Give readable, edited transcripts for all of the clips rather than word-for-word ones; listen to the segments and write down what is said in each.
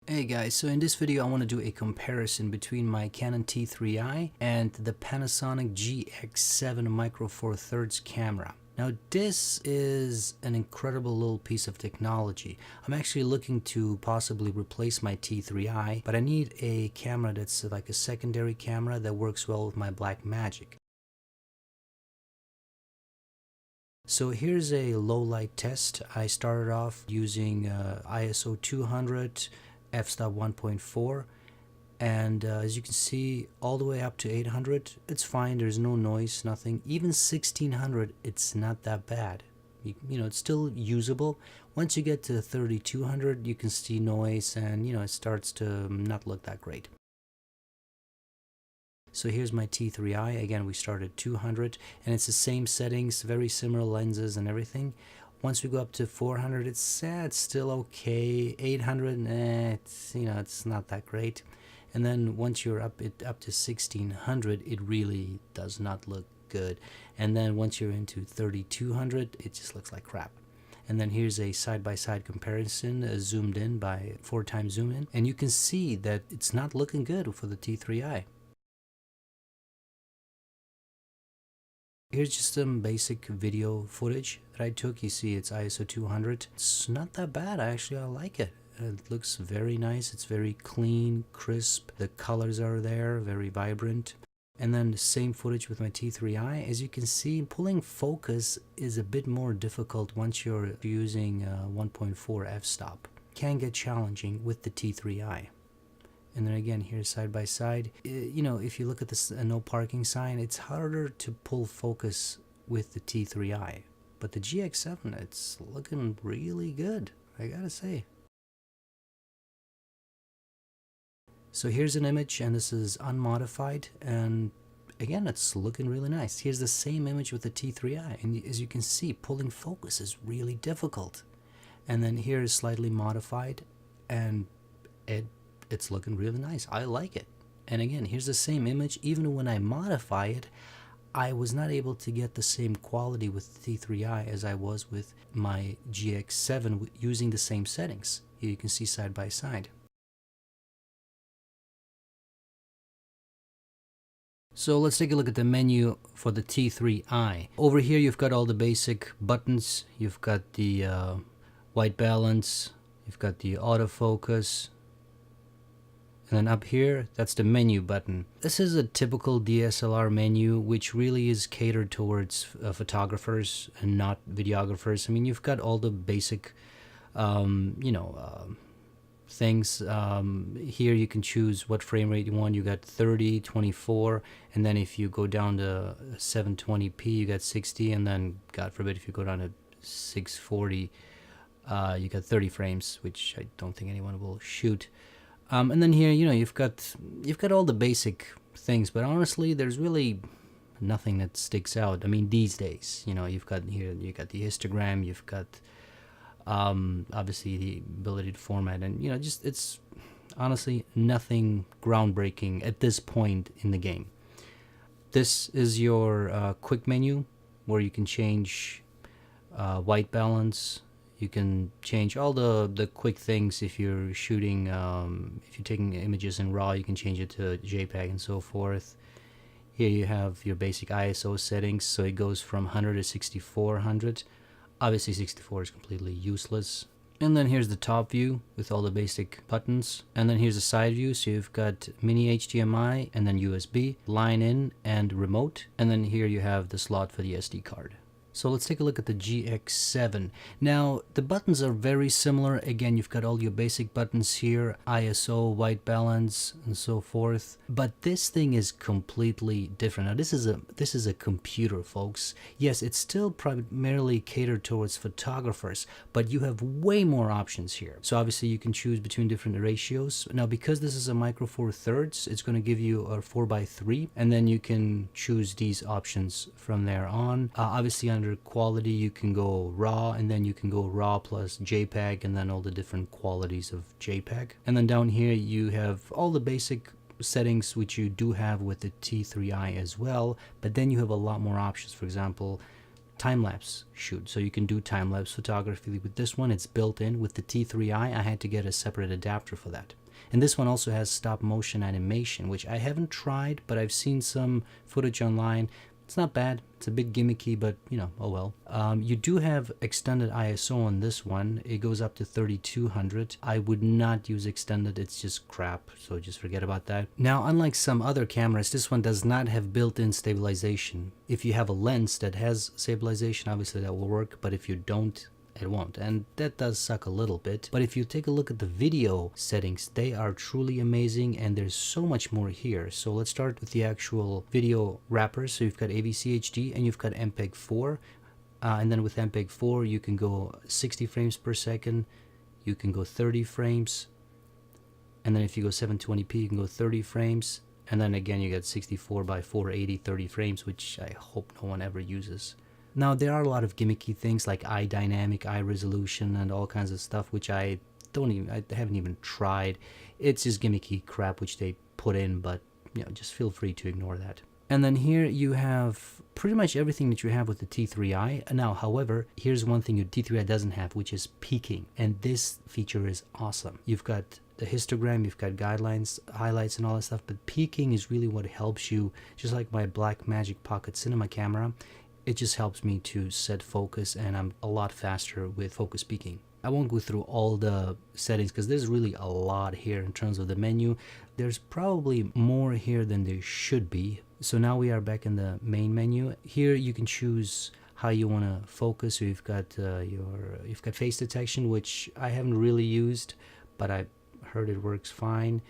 Hey guys, so in this video I want to do a comparison between my Canon T3i and the Panasonic GX7 Micro Four Thirds camera. Now this is an incredible little piece of technology. I'm actually looking to possibly replace my T3i, but I need a camera that's like a secondary camera that works well with my Blackmagic. So here's a low light test. I started off using ISO 200, f-stop 1.4, and as you can see all the way up to 800 it's fine, there's no noise, nothing. Even 1600 it's not that bad. You know, it's still usable. Once you get to 3200 you can see noise and it starts to not look that great. So here's my T3i. Again, we started at 200 and it's the same settings, very similar lenses and everything. Once we go up to 400 it's still okay. 800 it's not that great. And then once you're up to 1600 it really does not look good. And then once you're into 3200 it just looks like crap. And then here's a side-by-side comparison, zoomed in by 4x zoom in, and you can see that it's not looking good for the T3i. Here's just some basic video footage that I took. You see it's ISO 200. It's not that bad. I like it. It looks very nice. It's very clean, crisp. The colors are there, very vibrant. And then the same footage with my T3i. As you can see, pulling focus is a bit more difficult once you're using 1.4 f-stop. Can get challenging with the T3i. And then again, here side by side, if you look at this no parking sign, it's harder to pull focus with the T3i. But the GX7, it's looking really good, I gotta say. So here's an image, and this is unmodified, and again, it's looking really nice. Here's the same image with the T3i, and as you can see, pulling focus is really difficult. And then here is slightly modified, and it's looking really nice. I like it. And again, here's the same image. Even when I modify it, I was not able to get the same quality with the T3i as I was with my GX7 using the same settings. Here you can see side by side. So let's take a look at the menu for the T3i. Over here you've got all the basic buttons. You've got the white balance, you've got the autofocus, and then up here, that's the menu button. This is a typical DSLR menu, which really is catered towards photographers and not videographers. I mean, you've got all the basic, things. Here you can choose what frame rate you want. You got 30, 24, and then if you go down to 720p, you got 60, and then, God forbid, if you go down to 640, you got 30 frames, which I don't think anyone will shoot. And then here, you've got all the basic things, but honestly, there's really nothing that sticks out. I mean, these days, you've got here, you got the histogram, you've got obviously the ability to format, and it's honestly nothing groundbreaking at this point in the game. This is your quick menu where you can change white balance. You can change all the quick things. If you're shooting, if you're taking images in RAW, you can change it to JPEG and so forth. Here you have your basic ISO settings, so it goes from 100 to 6400. Obviously 64 is completely useless. And then here's the top view with all the basic buttons. And then here's the side view, so you've got mini HDMI and then USB, line in and remote. And then here you have the slot for the SD card. So let's take a look at the GX7. Now, the buttons are very similar. Again, you've got all your basic buttons here, ISO, white balance, and so forth. But this thing is completely different. Now, this is a computer, folks. Yes, it's still primarily catered towards photographers, but you have way more options here. So obviously, you can choose between different ratios. Now, because this is a Micro Four Thirds, it's going to give you a 4:3, and then you can choose these options from there on. Obviously, under quality you can go RAW, and then you can go RAW plus JPEG, and then all the different qualities of JPEG. And then down here you have all the basic settings which you do have with the T3i as well, but then you have a lot more options. For example, time-lapse shoot, so you can do time-lapse photography with this one. It's built in. With the T3i, I had to get a separate adapter for that. And this one also has stop motion animation, which I haven't tried, but I've seen some footage online. It's not bad. It's a bit gimmicky, but you know, oh well. You do have extended ISO on this one. It goes up to 3200. I would not use extended. It's just crap, so just forget about that. Now, unlike some other cameras, this one does not have built-in stabilization. If you have a lens that has stabilization, obviously that will work, but if you don't, it won't, and that does suck a little bit. But if you take a look at the video settings, they are truly amazing, and there's so much more here. So let's start with the actual video wrappers. So you've got AVC HD and you've got MPEG 4, and then with MPEG 4 you can go 60 frames per second, you can go 30 frames, and then if you go 720p you can go 30 frames, and then again you get 64 by 480 30 frames, which I hope no one ever uses. Now, there are a lot of gimmicky things like eye dynamic, eye resolution, and all kinds of stuff, which I haven't even tried. It's just gimmicky crap which they put in, but you know, just feel free to ignore that. And then here you have pretty much everything that you have with the T3i. Now, however, here's one thing your T3i doesn't have, which is peaking. And this feature is awesome. You've got the histogram, you've got guidelines, highlights, and all that stuff, but peaking is really what helps you, just like my Blackmagic Pocket Cinema camera. It just helps me to set focus, and I'm a lot faster with focus peaking. I won't go through all the settings because there's really a lot here in terms of the menu. There's probably more here than there should be. So now we are back in the main menu. Here you can choose how you want to focus. So you've got you've got face detection, which I haven't really used, but I heard it works fine.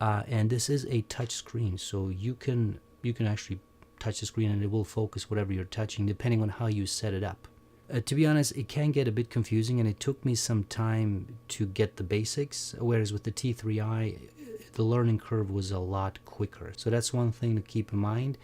And this is a touch screen, so you can actually touch the screen and it will focus whatever you're touching depending on how you set it up. To be honest, it can get a bit confusing, and it took me some time to get the basics, whereas with the T3i the learning curve was a lot quicker. So that's one thing to keep in mind.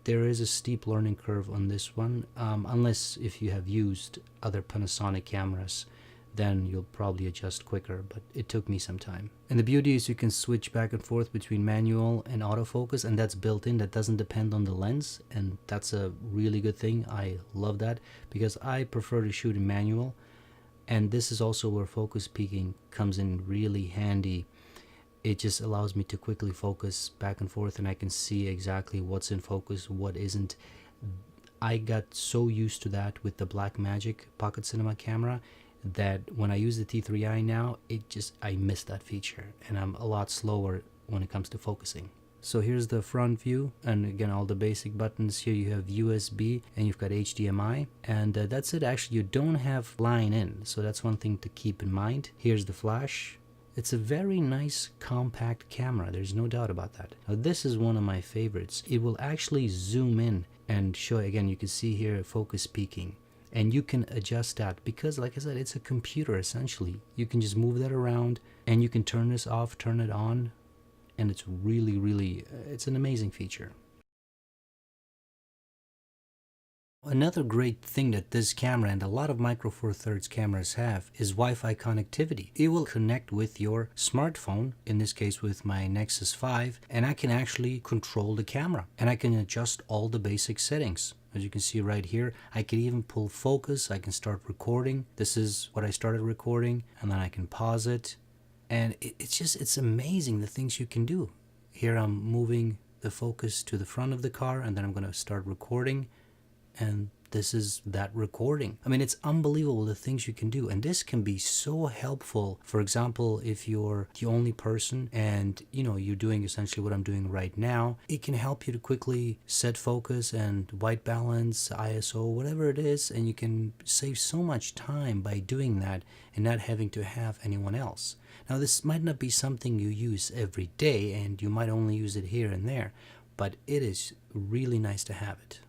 There is a steep learning curve on this one, unless if you have used other Panasonic cameras, then you'll probably adjust quicker, but it took me some time. And the beauty is you can switch back and forth between manual and autofocus, and that's built in. That doesn't depend on the lens, and that's a really good thing. I love that because I prefer to shoot in manual, and this is also where focus peaking comes in really handy. It just allows me to quickly focus back and forth, and I can see exactly what's in focus, what isn't. I got so used to that with the Blackmagic Pocket Cinema camera that when I use the T3i now, I miss that feature, and I'm a lot slower when it comes to focusing. So here's the front view, and again all the basic buttons. Here you have USB and you've got HDMI, and that's it. Actually, you don't have line in, so that's one thing to keep in mind. Here's the flash. It's a very nice compact camera, there's no doubt about that. Now this is one of my favorites. It will actually zoom in and show, again you can see here focus peaking. And you can adjust that because, like I said, it's a computer essentially. You can just move that around and you can turn this off, turn it on, and it's really, it's an amazing feature. Another great thing that this camera and a lot of Micro Four Thirds cameras have is Wi-Fi connectivity. It will connect with your smartphone, in this case with my Nexus 5, and I can actually control the camera and I can adjust all the basic settings. As you can see right here, I can even pull focus. I can start recording. This is what I started recording, and then I can pause it. And it's amazing the things you can do. Here I'm moving the focus to the front of the car, and then I'm going to start recording. And this is that recording. I mean, it's unbelievable the things you can do, and this can be so helpful. For example, if you're the only person and you're doing essentially what I'm doing right now, it can help you to quickly set focus and white balance, ISO, whatever it is, and you can save so much time by doing that and not having to have anyone else. Now, this might not be something you use every day, and you might only use it here and there, but it is really nice to have it.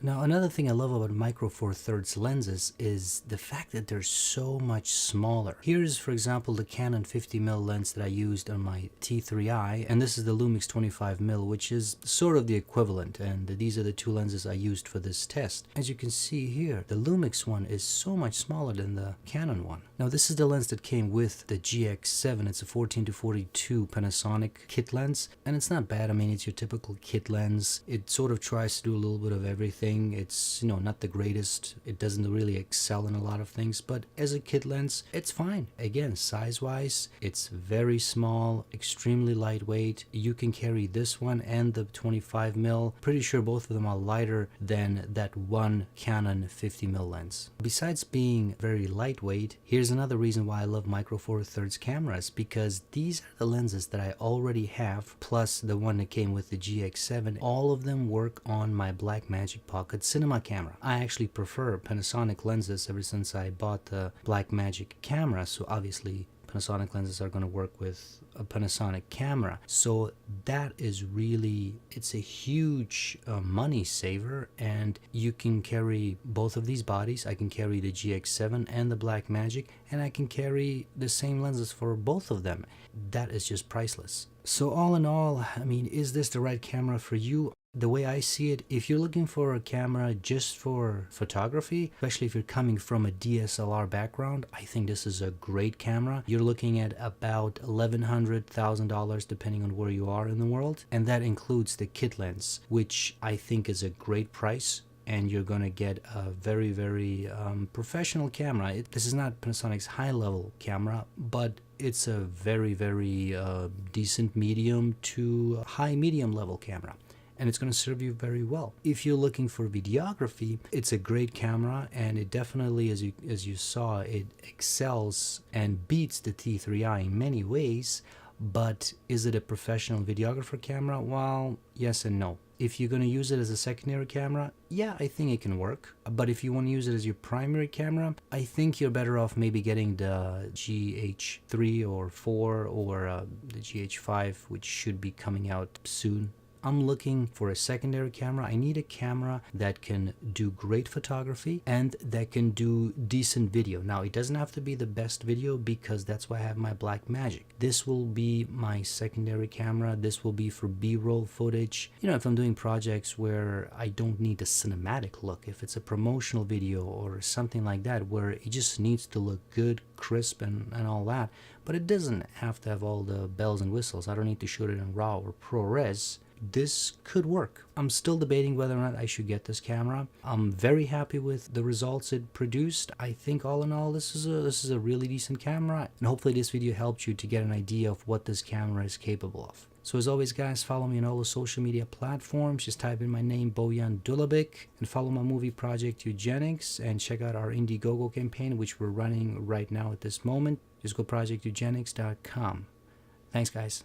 Now, another thing I love about Micro Four Thirds lenses is the fact that they're so much smaller. Here's, for example, the Canon 50mm lens that I used on my T3i, and this is the Lumix 25mm, which is sort of the equivalent, and these are the two lenses I used for this test. As you can see here, the Lumix one is so much smaller than the Canon one. Now, this is the lens that came with the GX7. It's a 14-42 Panasonic kit lens, and it's not bad. I mean, it's your typical kit lens. It sort of tries to do a little bit of everything. It's, not the greatest. It doesn't really excel in a lot of things, but as a kit lens, it's fine. Again, size-wise, it's very small, extremely lightweight. You can carry this one and the 25mm. Pretty sure both of them are lighter than that one Canon 50mm lens. Besides being very lightweight, here's another reason why I love Micro Four Thirds cameras, because these are the lenses that I already have, plus the one that came with the GX7. All of them work on my Blackmagic Pocket Cinema camera. I actually prefer Panasonic lenses ever since I bought the Blackmagic camera, so obviously Panasonic lenses are going to work with a Panasonic camera. So that is really, it's a huge money saver, and you can carry both of these bodies. I can carry the GX7 and the Blackmagic, and I can carry the same lenses for both of them. That is just priceless. So all in all, I mean, is this the right camera for you? The way I see it, if you're looking for a camera just for photography, especially if you're coming from a DSLR background, I think this is a great camera. You're looking at about $1,100, $1,000 depending on where you are in the world, and that includes the kit lens, which I think is a great price, and you're going to get a very, very professional camera. This is not Panasonic's high-level camera, but it's a very, very decent medium to high medium level camera, and it's going to serve you very well. If you're looking for videography, it's a great camera, and it definitely, as you saw, it excels and beats the T3i in many ways. But is it a professional videographer camera? Well, yes and no. If you're going to use it as a secondary camera, yeah, I think it can work. But if you want to use it as your primary camera, I think you're better off maybe getting the GH3 or 4 or the GH5, which should be coming out soon. I'm looking for a secondary camera. I need a camera that can do great photography and that can do decent video. Now, it doesn't have to be the best video, because that's why I have my Blackmagic. This will be my secondary camera. This will be for B-roll footage. If I'm doing projects where I don't need a cinematic look, if it's a promotional video or something like that, where it just needs to look good, crisp, and all that, but it doesn't have to have all the bells and whistles. I don't need to shoot it in RAW or ProRes. This could work. I'm still debating whether or not I should get this camera. I'm very happy with the results it produced. I think all in all, this is a really decent camera, and hopefully this video helped you to get an idea of what this camera is capable of. So as always, guys, follow me on all the social media platforms. Just type in my name, Bojan Dulabic, and follow my movie project Eugenics, and check out our Indiegogo campaign, which we're running right now at this moment. Just go projecteugenics.com. Thanks, guys.